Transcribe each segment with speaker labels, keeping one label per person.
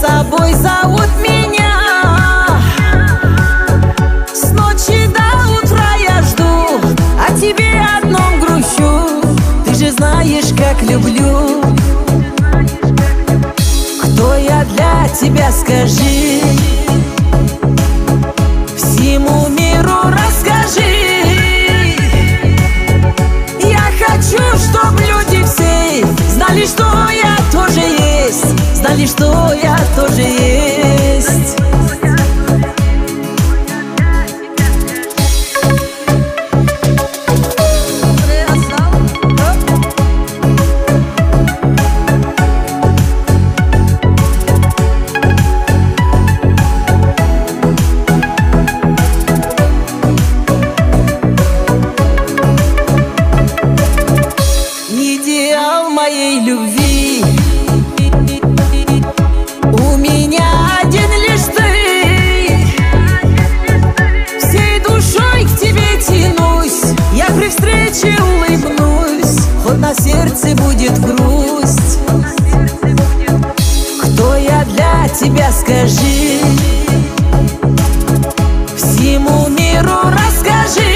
Speaker 1: тобой зовут меня. С ночи до утра я жду, о тебе одном грущу. Ты же знаешь, как люблю. Кто я для тебя, скажи? Всему миру расскажи. Я хочу, чтоб люди все знали, что я тоже есть, знали, что я тоже есть. Идеал моей любви у меня один лишь ты. Всей душой к тебе тянусь, я при встрече улыбнусь, хоть на сердце будет грусть. Кто я для тебя, скажи? Всему миру расскажи.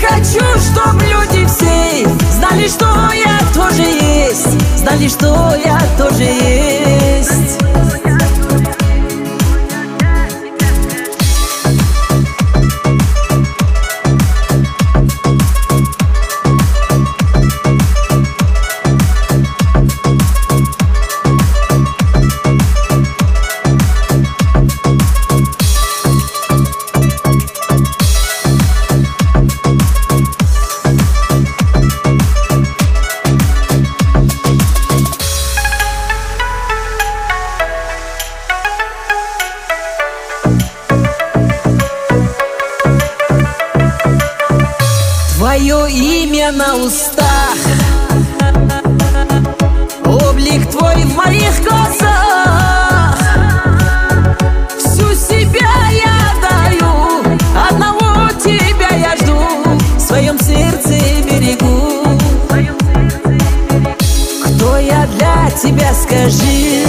Speaker 1: Хочу, чтоб люди все знали, что я тоже есть, знали, что я тоже есть. Твое имя на устах, облик твой в моих глазах. Всю себя я даю, одного тебя я жду, в своем сердце берегу. Кто я для тебя, скажи?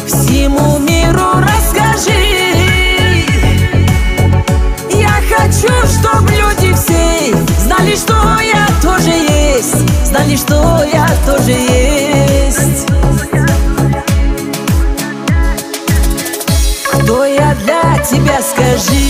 Speaker 1: Всему миру расскажи. Хочу, чтоб люди все знали, что я тоже есть, знали, что я тоже есть. Кто я для тебя, скажи?